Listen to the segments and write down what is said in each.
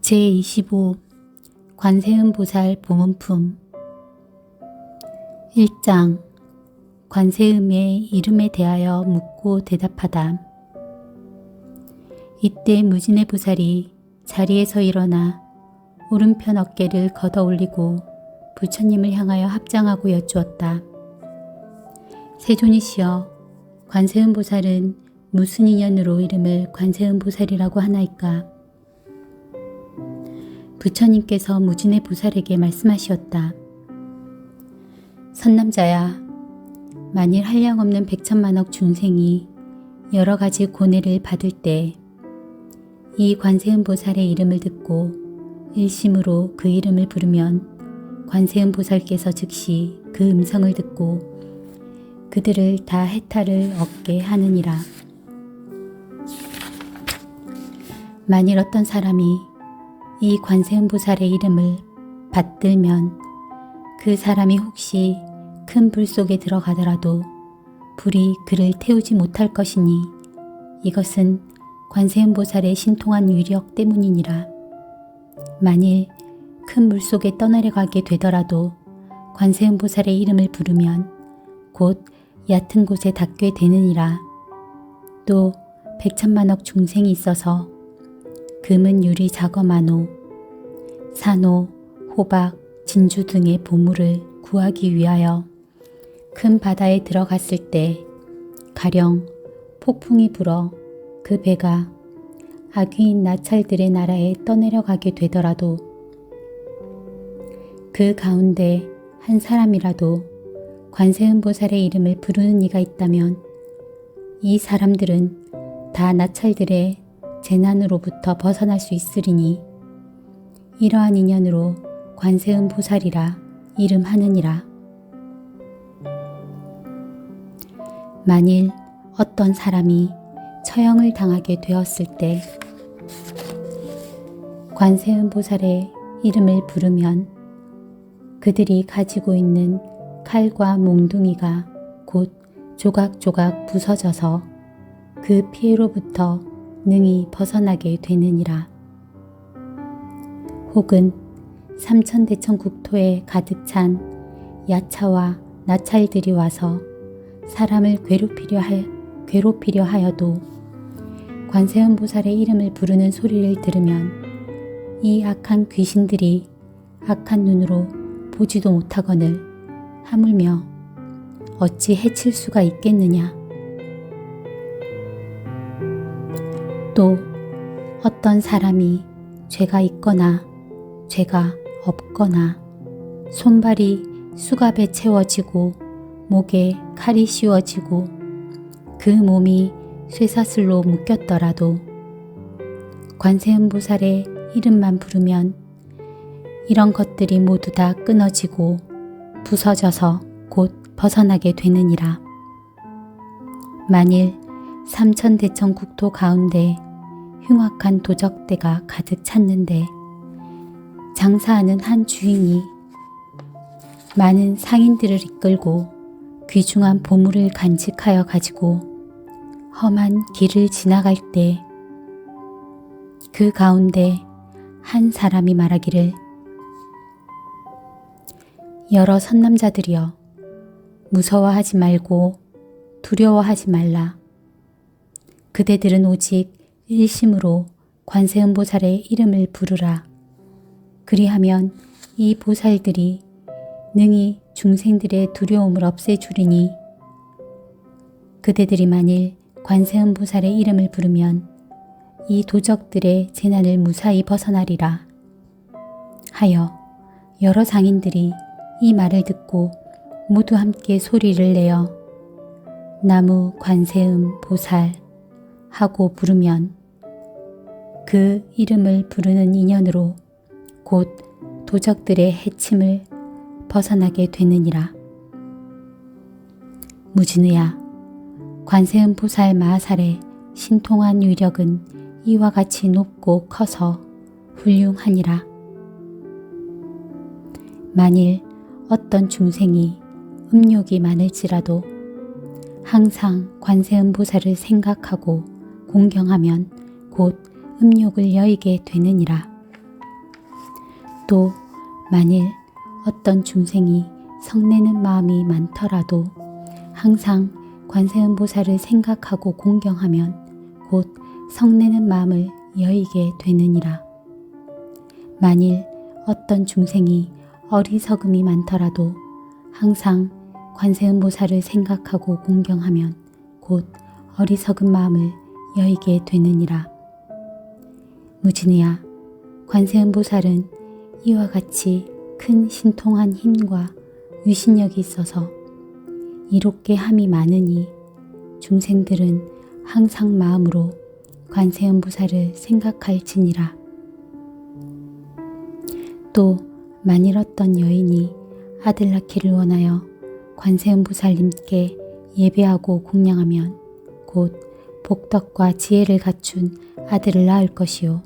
제25 관세음보살 보문품 1장 관세음의 이름에 대하여 묻고 대답하다. 이때 무진의 보살이 자리에서 일어나 오른편 어깨를 걷어 올리고 부처님을 향하여 합장하고 여쭈었다. 세존이시여, 관세음보살은 무슨 인연으로 이름을 관세음보살이라고 하나이까? 부처님께서 무진의 보살에게 말씀하시었다. 선남자야, 만일 한량없는 백천만억 중생이 여러 가지 고뇌를 받을 때 이 관세음보살의 이름을 듣고 일심으로 그 이름을 부르면 관세음보살께서 즉시 그 음성을 듣고 그들을 다 해탈을 얻게 하느니라. 만일 어떤 사람이 이 관세음보살의 이름을 받들면 그 사람이 혹시 큰 불 속에 들어가더라도 불이 그를 태우지 못할 것이니 이것은 관세음보살의 신통한 위력 때문이니라. 만일 큰 물 속에 떠내려가게 되더라도 관세음보살의 이름을 부르면 곧 얕은 곳에 닿게 되느니라. 또 백천만억 중생이 있어서 금은 유리 자거마노, 산호, 호박, 진주 등의 보물을 구하기 위하여 큰 바다에 들어갔을 때 가령 폭풍이 불어 그 배가 악귀인 나찰들의 나라에 떠내려가게 되더라도 그 가운데 한 사람이라도 관세음보살의 이름을 부르는 이가 있다면 이 사람들은 다 나찰들의 재난으로부터 벗어날 수 있으리니 이러한 인연으로 관세음보살이라 이름하느니라. 만일 어떤 사람이 처형을 당하게 되었을 때 관세음보살의 이름을 부르면 그들이 가지고 있는 칼과 몽둥이가 곧 조각조각 부서져서 그 피해로부터 능히 벗어나게 되느니라. 혹은 삼천대천 국토에 가득 찬 야차와 나찰들이 와서 사람을 괴롭히려 하여도 관세음보살의 이름을 부르는 소리를 들으면 이 악한 귀신들이 악한 눈으로 보지도 못하거늘 하물며 어찌 해칠 수가 있겠느냐. 또 어떤 사람이 죄가 있거나 죄가 없거나 손발이 수갑에 채워지고 목에 칼이 씌워지고 그 몸이 쇠사슬로 묶였더라도 관세음보살의 이름만 부르면 이런 것들이 모두 다 끊어지고 부서져서 곧 벗어나게 되느니라. 만일 삼천대천 국토 가운데 흉악한 도적대가 가득 찼는데 장사하는 한 주인이 많은 상인들을 이끌고 귀중한 보물을 간직하여 가지고 험한 길을 지나갈 때 그 가운데 한 사람이 말하기를 여러 선남자들이여, 무서워하지 말고 두려워하지 말라. 그대들은 오직 일심으로 관세음보살의 이름을 부르라. 그리하면 이 보살들이 능히 중생들의 두려움을 없애주리니 그대들이 만일 관세음보살의 이름을 부르면 이 도적들의 재난을 무사히 벗어나리라 하여 여러 상인들이 이 말을 듣고 모두 함께 소리를 내어 나무 관세음 보살 하고 부르면 그 이름을 부르는 인연으로 곧 도적들의 해침을 벗어나게 되느니라. 무진우야, 관세음보살 마하살의 신통한 위력은 이와 같이 높고 커서 훌륭하니라. 만일 어떤 중생이 음욕이 많을지라도 항상 관세음보살을 생각하고 공경하면 곧 음욕을 여의게 되느니라. 또 만일 어떤 중생이 성내는 마음이 많더라도 항상 관세음보살을 생각하고 공경하면 곧 성내는 마음을 여의게 되느니라. 만일 어떤 중생이 어리석음이 많더라도 항상 관세음보살을 생각하고 공경하면 곧 어리석은 마음을 여의게 되느니라. 무진이야, 관세음보살은 이와 같이 큰 신통한 힘과 위신력이 있어서 이롭게 함이 많으니 중생들은 항상 마음으로 관세음보살을 생각할지니라. 또 만일 어떤 여인이 아들 낳기를 원하여 관세음보살님께 예배하고 공양하면 곧 복덕과 지혜를 갖춘 아들을 낳을 것이요.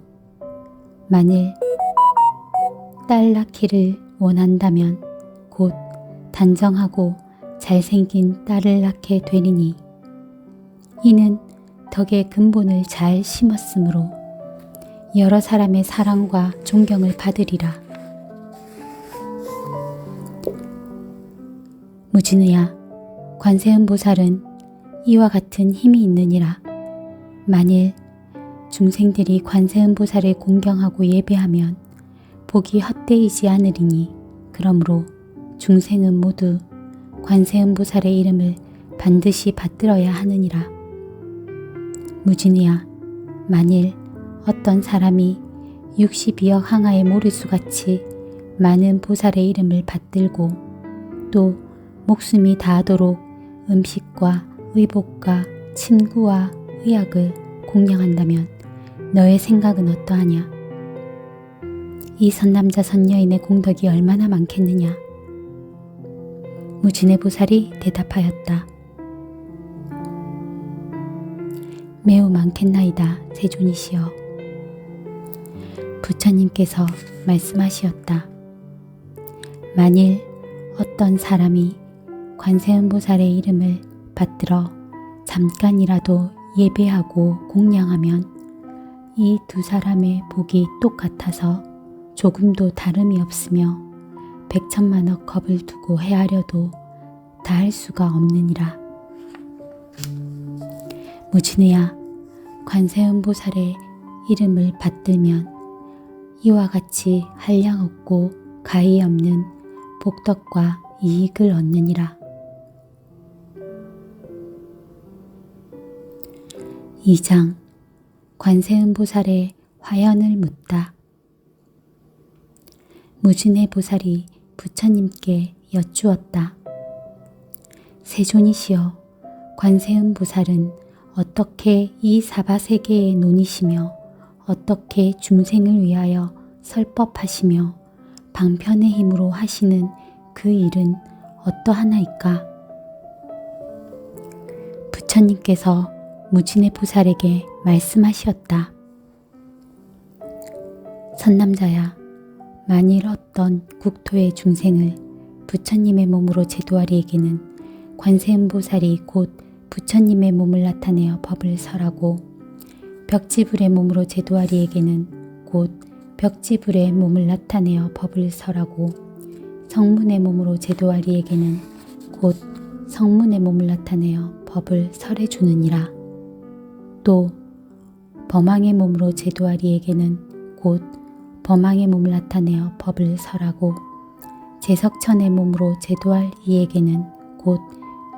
만일 딸 낳기를 원한다면 곧 단정하고 잘생긴 딸을 낳게 되리니 이는 덕의 근본을 잘 심었으므로 여러 사람의 사랑과 존경을 받으리라. 무진의야, 관세음보살은 이와 같은 힘이 있느니라. 만일 중생들이 관세음보살을 공경하고 예배하면 복이 헛되이지 않으리니 그러므로 중생은 모두 관세음보살의 이름을 반드시 받들어야 하느니라. 무진이야, 만일 어떤 사람이 62억 항아의 모르수같이 많은 보살의 이름을 받들고 또 목숨이 다하도록 음식과 의복과 침구와 의약을 공양한다면 너의 생각은 어떠하냐? 이 선남자 선여인의 공덕이 얼마나 많겠느냐? 무진의 보살이 대답하였다. 매우 많겠나이다, 세존이시여. 부처님께서 말씀하시었다. 만일 어떤 사람이 관세음보살의 이름을 받들어 잠깐이라도 예배하고 공양하면 이 두 사람의 복이 똑같아서 조금도 다름이 없으며 백천만억 겁을 두고 헤아려도 다할 수가 없느니라. 무진의야, 관세음보살의 이름을 받들면 이와 같이 한량없고 가히 없는 복덕과 이익을 얻느니라. 2장 관세음보살의 화연을 묻다. 무진의 보살이 부처님께 여쭈었다. 세존이시여, 관세음보살은 어떻게 이 사바세계의 논이시며 어떻게 중생을 위하여 설법하시며 방편의 힘으로 하시는 그 일은 어떠하나이까? 부처님께서 무진의 보살에게 말씀하시었다. 선남자야, 만일 어떤 국토의 중생을 부처님의 몸으로 제도하리에게는 관세음보살이 곧 부처님의 몸을 나타내어 법을 설하고 벽지불의 몸으로 제도하리에게는 곧 벽지불의 몸을 나타내어 법을 설하고 성문의 몸으로 제도하리에게는 곧 성문의 몸을 나타내어 법을 설해 주느니라. 또 범왕의 몸으로 제도하리에게는 곧 범왕의 몸을 나타내어 법을 설하고 제석천의 몸으로 제도할 이에게는 곧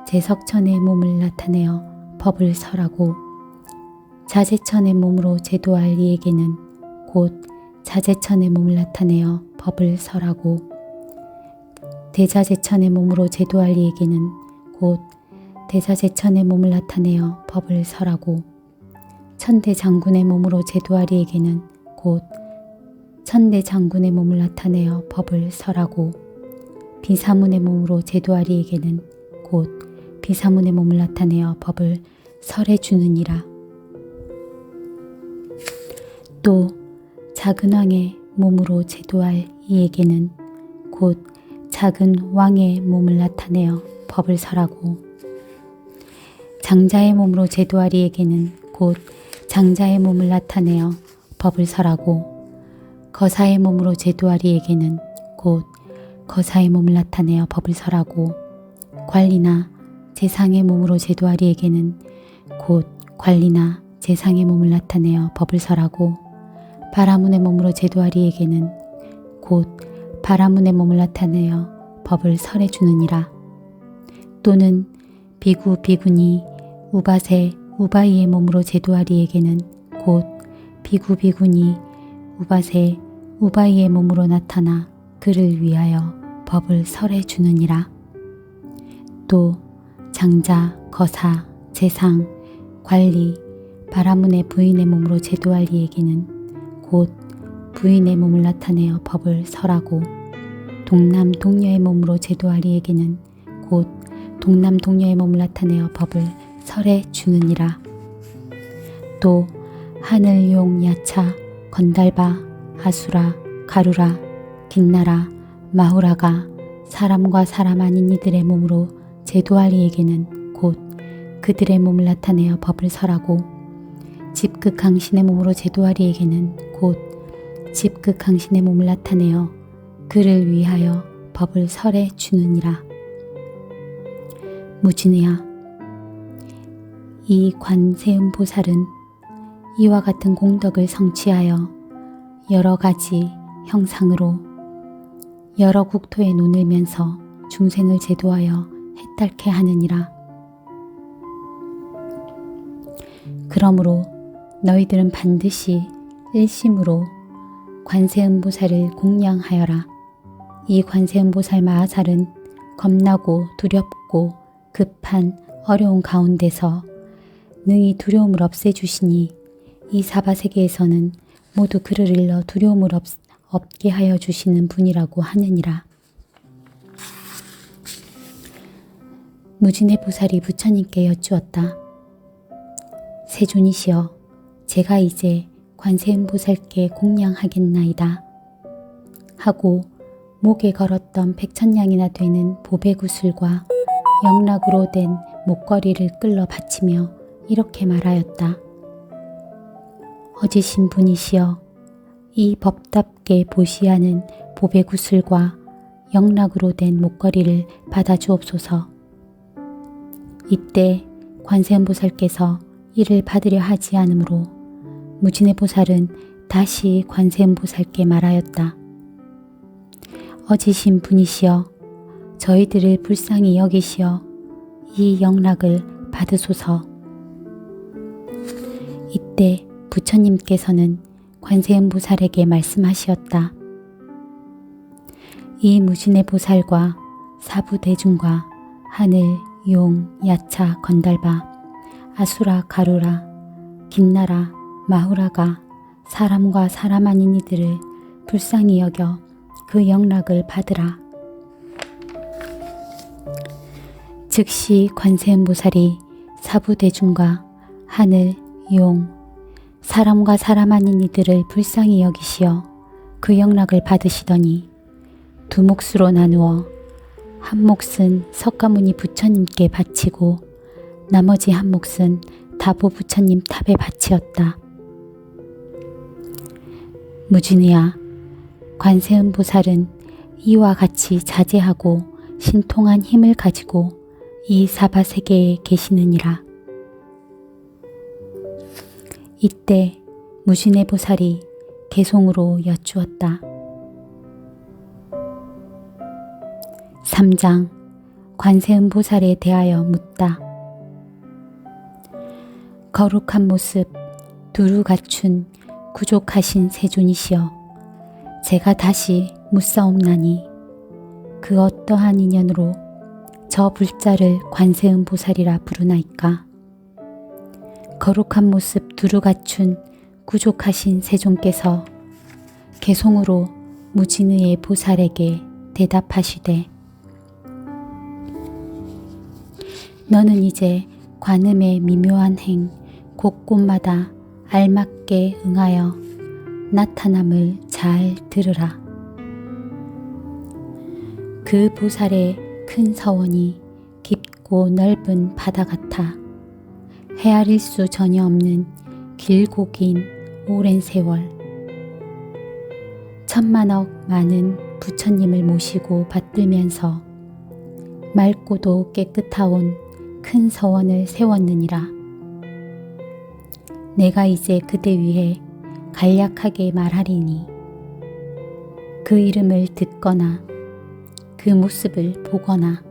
제석천의 몸을 나타내어 법을 설하고 자제천의 몸으로 제도할 이에게는 곧 자제천의 몸을 나타내어 법을 설하고 대자제천의 몸으로 제도할 이에게는 곧 대자제천의 몸을 나타내어 법을 설하고 천대장군의 몸으로 제도할 이에게는 곧 천대장군의 몸을 나타내어 법을 설하고 비사문의 몸으로 제도할 이에게는 곧 비사문의 몸을 나타내어 법을 설해 주느니라. 또 작은 왕의 몸으로 제도할 이에게는 곧 작은 왕의 몸을 나타내어 법을 설하고 장자의 몸으로 제도할 이에게는 곧 장자의 몸을 나타내어 법을 설하고 거사의 몸으로 제도하리에게는 곧 거사의 몸을 나타내어 법을 설하고 관리나 제상의 몸으로 제도하리에게는 곧 관리나 제상의 몸을 나타내어 법을 설하고 바라문의 몸으로 제도하리에게는 곧 바라문의 몸을 나타내어 법을 설해 주느니라. 또는 비구 비구니 우바세 우바이의 몸으로 제도하리에게는 곧 비구 비구니 우바세 우바이의 몸으로 나타나 그를 위하여 법을 설해 주느니라. 또 장자, 거사, 제상, 관리, 바라문의 부인의 몸으로 제도하리에게는 곧 부인의 몸을 나타내어 법을 설하고 동남 동녀의 몸으로 제도하리에게는 곧 동남 동녀의 몸을 나타내어 법을 설해 주느니라. 또 하늘 용 야차, 건달바, 아수라, 가루라, 긴나라, 마후라가 사람과 사람 아닌 이들의 몸으로 제도하리에게는 곧 그들의 몸을 나타내어 법을 설하고 집극강신의 몸으로 제도하리에게는 곧 집극강신의 몸을 나타내어 그를 위하여 법을 설해 주느니라. 무진의야, 이 관세음보살은 이와 같은 공덕을 성취하여 여러 가지 형상으로 여러 국토에 논을면서 중생을 제도하여 해탈케 하느니라. 그러므로 너희들은 반드시 일심으로 관세음보살을 공양하여라. 이 관세음보살 마하살은 겁나고 두렵고 급한 어려운 가운데서 능히 두려움을 없애주시니 이 사바세계에서는 모두 그를 일러 두려움을 없게 하여 주시는 분이라고 하느니라. 무진의 보살이 부처님께 여쭈었다. 세존이시여, 제가 이제 관세음보살께 공양하겠나이다. 하고 목에 걸었던 100,000냥이나 되는 보배구슬과 영락으로 된 목걸이를 끌러 바치며 이렇게 말하였다. 어지신 분이시여, 이 법답게 보시하는 보배구슬과 영락으로 된 목걸이를 받아주옵소서. 이때 관세음보살께서 이를 받으려 하지 않으므로 무진의 보살은 다시 관세음보살께 말하였다. 어지신 분이시여, 저희들을 불쌍히 여기시어 이 영락을 받으소서. 이때 부처님께서는 관세음보살에게 말씀하시었다. 이 무진의 보살과 사부대중과 하늘, 용, 야차, 건달바, 아수라, 가루라, 긴나라, 마후라가 사람과 사람 아닌 이들을 불쌍히 여겨 그 영락을 받으라. 즉시 관세음보살이 사부대중과 하늘, 용, 사람과 사람 아닌 이들을 불쌍히 여기시어 그 영락을 받으시더니 두 몫으로 나누어 한 몫은 석가모니 부처님께 바치고 나머지 한 몫은 다보 부처님 탑에 바치었다. 무진이야, 관세음보살은 이와 같이 자제하고 신통한 힘을 가지고 이 사바세계에 계시느니라. 이때 무진의 보살이 개송으로 여쭈었다. 3장 관세음보살에 대하여 묻다. 거룩한 모습 두루 갖춘 구족하신 세존이시여, 제가 다시 묻사옵나니 그 어떠한 인연으로 저 불자를 관세음보살이라 부르나이까. 거룩한 모습 두루 갖춘 구족하신 세존께서 개송으로 무진의의 보살에게 대답하시되, 너는 이제 관음의 미묘한 행 곳곳마다 알맞게 응하여 나타남을 잘 들으라. 그 보살의 큰 서원이 깊고 넓은 바다 같아 헤아릴 수 전혀 없는 길고 긴 오랜 세월 천만억 많은 부처님을 모시고 받들면서 맑고도 깨끗하온 큰 서원을 세웠느니라. 내가 이제 그대 위해 간략하게 말하리니 그 이름을 듣거나 그 모습을 보거나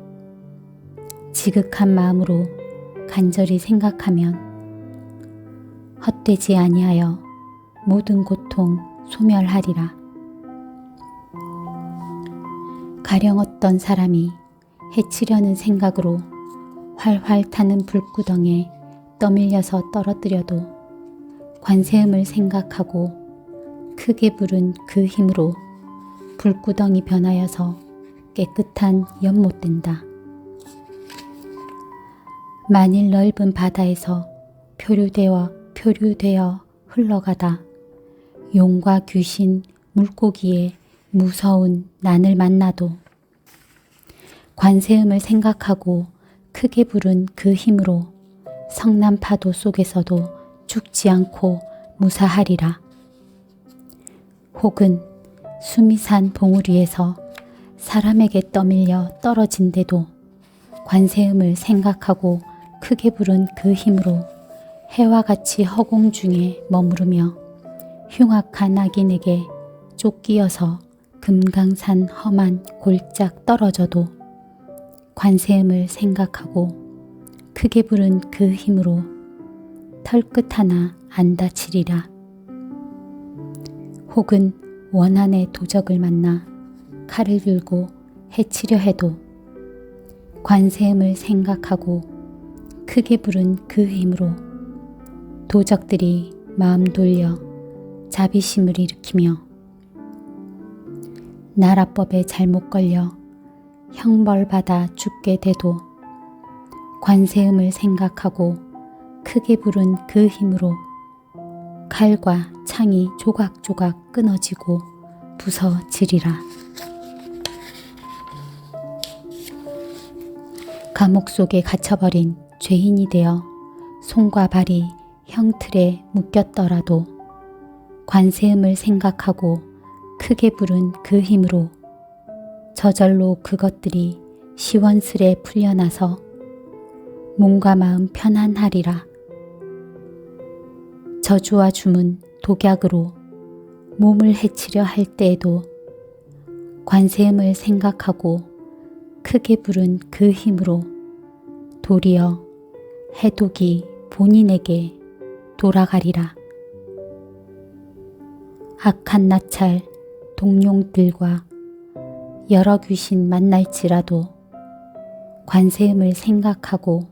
지극한 마음으로 간절히 생각하면 헛되지 아니하여 모든 고통 소멸하리라. 가령 어떤 사람이 해치려는 생각으로 활활 타는 불구덩에 떠밀려서 떨어뜨려도 관세음을 생각하고 크게 부른 그 힘으로 불구덩이 변하여서 깨끗한 연못 된다. 만일 넓은 바다에서 표류되어 흘러가다 용과 귀신, 물고기의 무서운 난을 만나도 관세음을 생각하고 크게 부른 그 힘으로 성난 파도 속에서도 죽지 않고 무사하리라. 혹은 수미산 봉우리에서 사람에게 떠밀려 떨어진데도 관세음을 생각하고 크게 부른 그 힘으로 해와 같이 허공 중에 머무르며 흉악한 악인에게 쫓기어서 금강산 험한 골짝 떨어져도 관세음을 생각하고 크게 부른 그 힘으로 털끝 하나 안 다치리라. 혹은 원한의 도적을 만나 칼을 들고 해치려 해도 관세음을 생각하고 크게 부른 그 힘으로 도적들이 마음 돌려 자비심을 일으키며 나라법에 잘못 걸려 형벌받아 죽게 돼도 관세음을 생각하고 크게 부른 그 힘으로 칼과 창이 조각조각 끊어지고 부서지리라. 감옥 속에 갇혀버린 죄인이 되어 손과 발이 형틀에 묶였더라도 관세음을 생각하고 크게 부른 그 힘으로 저절로 그것들이 시원스레 풀려나서 몸과 마음 편안하리라. 저주와 주문, 독약으로 몸을 해치려 할 때에도 관세음을 생각하고 크게 부른 그 힘으로 도리어 해독이 본인에게 돌아가리라. 악한 나찰, 동룡들과 여러 귀신 만날지라도 관세음을 생각하고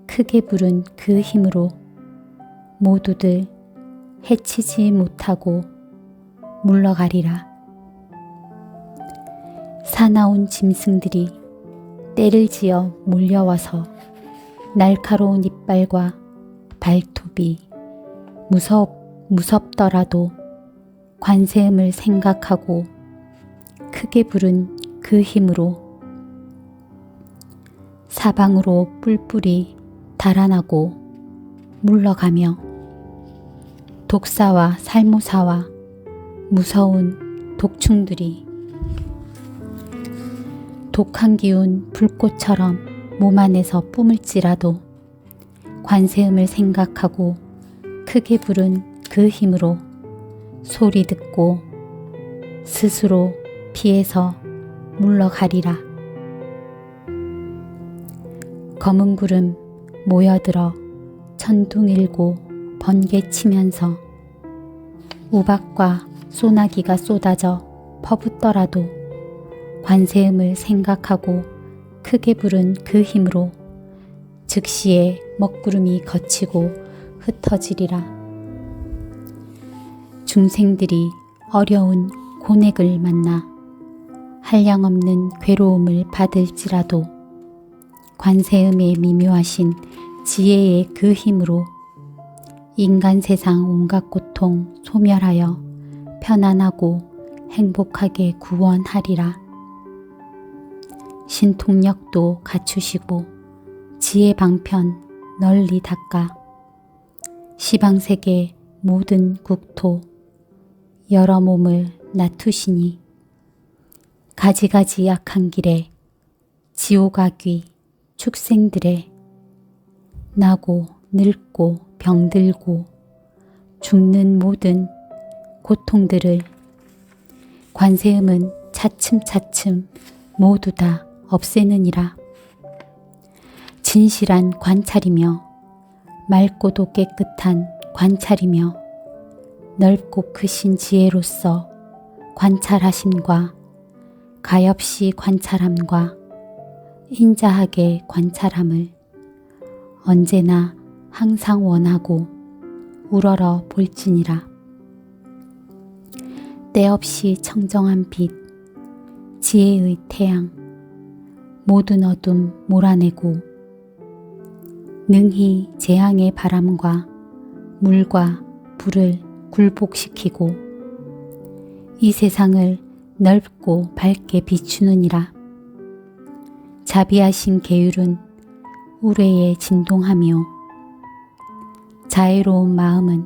크게 부른 그 힘으로 모두들 해치지 못하고 물러가리라. 사나운 짐승들이 떼를 지어 몰려와서 날카로운 이빨과 발톱이 무섭더라도 관세음을 생각하고 크게 부른 그 힘으로 사방으로 뿔뿔이 달아나고 물러가며 독사와 살모사와 무서운 독충들이 독한 기운 불꽃처럼 몸 안에서 뿜을지라도 관세음을 생각하고 크게 부른 그 힘으로 소리 듣고 스스로 피해서 물러가리라. 검은 구름 모여들어 천둥일고 번개치면서 우박과 소나기가 쏟아져 퍼붓더라도 관세음을 생각하고 크게 부른 그 힘으로 즉시에 먹구름이 걷히고 흩어지리라. 중생들이 어려운 고뇌를 만나 한량없는 괴로움을 받을지라도 관세음의 미묘하신 지혜의 그 힘으로 인간 세상 온갖 고통 소멸하여 편안하고 행복하게 구원하리라. 신통력도 갖추시고 지혜 방편 널리 닦아 시방세계 모든 국토 여러 몸을 나투시니 가지가지 약한 길에 지옥아귀 축생들의 나고 늙고 병들고 죽는 모든 고통들을 관세음은 차츰차츰 모두 다 없애느니라. 진실한 관찰이며 맑고도 깨끗한 관찰이며 넓고 크신 지혜로서 관찰하심과 가엾이 관찰함과 인자하게 관찰함을 언제나 항상 원하고 우러러 볼지니라. 때없이 청정한 빛, 지혜의 태양, 모든 어둠 몰아내고 능히 재앙의 바람과 물과 불을 굴복시키고 이 세상을 넓고 밝게 비추느니라. 자비하신 계율은 우레에 진동하며 자애로운 마음은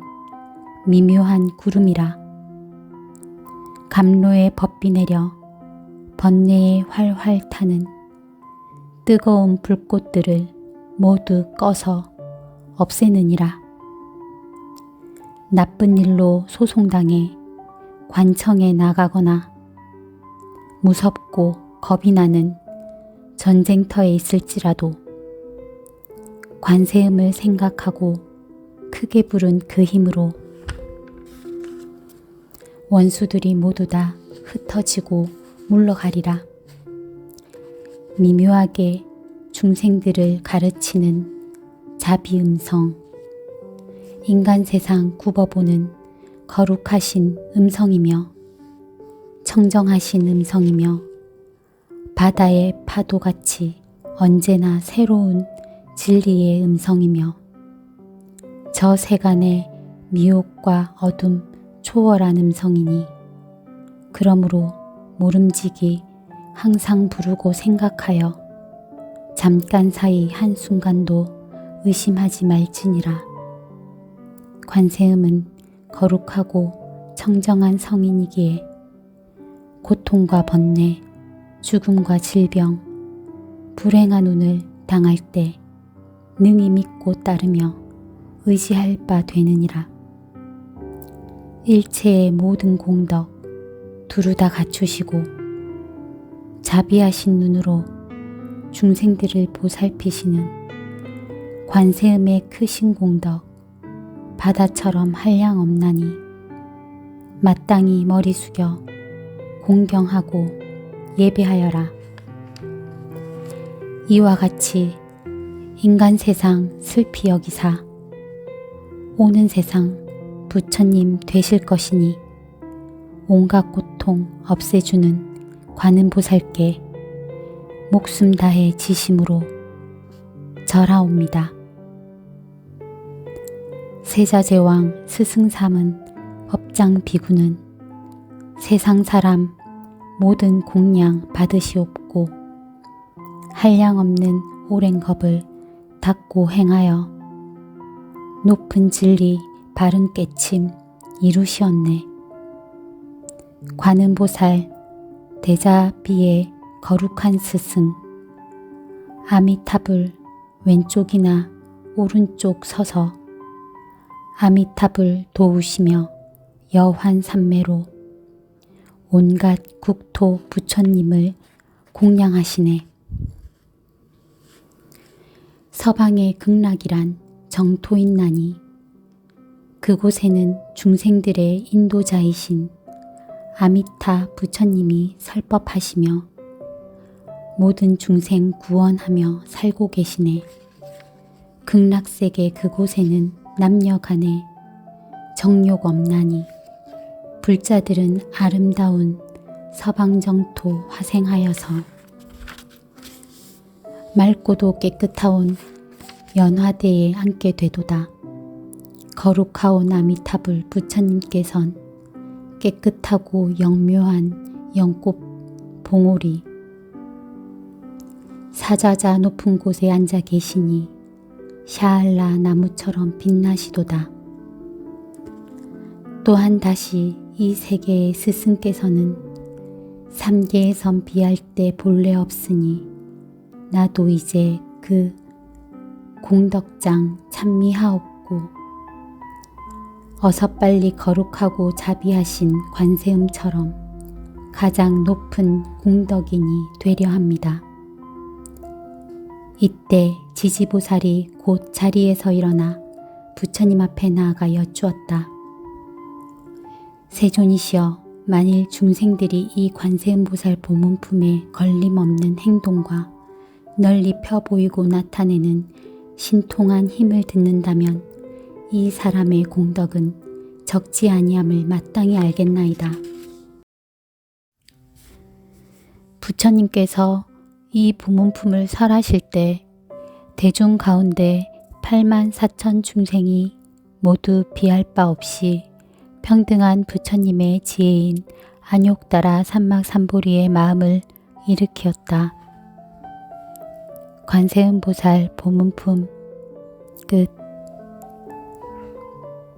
미묘한 구름이라. 감로에 법비 내려 번뇌에 활활 타는 뜨거운 불꽃들을 모두 꺼서 없애느니라. 나쁜 일로 소송당해 관청에 나가거나 무섭고 겁이 나는 전쟁터에 있을지라도 관세음을 생각하고 크게 부른 그 힘으로 원수들이 모두 다 흩어지고 물러가리라. 미묘하게 중생들을 가르치는 자비음성, 인간 세상 굽어보는 거룩하신 음성이며 청정하신 음성이며 바다의 파도같이 언제나 새로운 진리의 음성이며 저 세간의 미혹과 어둠 초월한 음성이니 그러므로 모름지기 항상 부르고 생각하여 잠깐 사이 한순간도 의심하지 말지니라. 관세음은 거룩하고 청정한 성인이기에 고통과 번뇌, 죽음과 질병, 불행한 운을 당할 때 능히 믿고 따르며 의지할 바 되느니라. 일체의 모든 공덕 두루 다 갖추시고 자비하신 눈으로 중생들을 보살피시는 관세음의 크신 공덕 바다처럼 한량없나니 마땅히 머리 숙여 공경하고 예배하여라. 이와 같이 인간 세상 슬피 여기사 오는 세상 부처님 되실 것이니 온갖 고통 없애주는 관음보살께 목숨 다해 지심으로 절하옵니다. 세자제왕 스승삼은 법장 비구는 세상 사람 모든 공양 받으시옵고 한량없는 오랜 겁을 닦고 행하여 높은 진리 바른 깨침 이루시었네. 관음보살 대자비의 거룩한 스승 아미타불 왼쪽이나 오른쪽 서서 아미타불 도우시며 여환삼매로 온갖 국토 부처님을 공양하시네. 서방의 극락이란 정토인나니 그곳에는 중생들의 인도자이신 아미타 부처님이 설법하시며 모든 중생 구원하며 살고 계시네. 극락세계 그곳에는 남녀간에 정욕 없나니 불자들은 아름다운 서방정토 화생하여서 맑고도 깨끗하온 연화대에 앉게 되도다. 거룩하온 아미타불 부처님께선 깨끗하고 영묘한 연꽃 봉오리 사자자 높은 곳에 앉아 계시니 샤알라 나무처럼 빛나시도다. 또한 다시 이 세계의 스승께서는 삼계의 섬 비할 때 본래 없으니 나도 이제 그 공덕장 찬미하옵고 어서 빨리 거룩하고 자비하신 관세음처럼 가장 높은 공덕인이 되려 합니다. 이때 지지보살이 곧 자리에서 일어나 부처님 앞에 나아가 여쭈었다. 세존이시여, 만일 중생들이 이 관세음보살 보문품에 걸림없는 행동과 널리 펴 보이고 나타내는 신통한 힘을 듣는다면 이 사람의 공덕은 적지 아니함을 마땅히 알겠나이다. 부처님께서 이 보문품을 설하실 때 대중 가운데 84,000 중생이 모두 비할 바 없이 평등한 부처님의 지혜인 안욕다라 삼막삼보리의 마음을 일으켰다. 관세음보살 보문품 끝.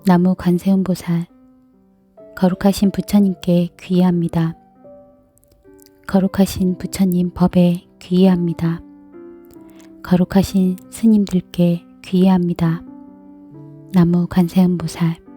나무 관세음보살, 거룩하신 부처님께 귀의합니다. 거룩하신 부처님 법에 귀의합니다. 거룩하신 스님들께 귀의합니다. 나무 관세음보살.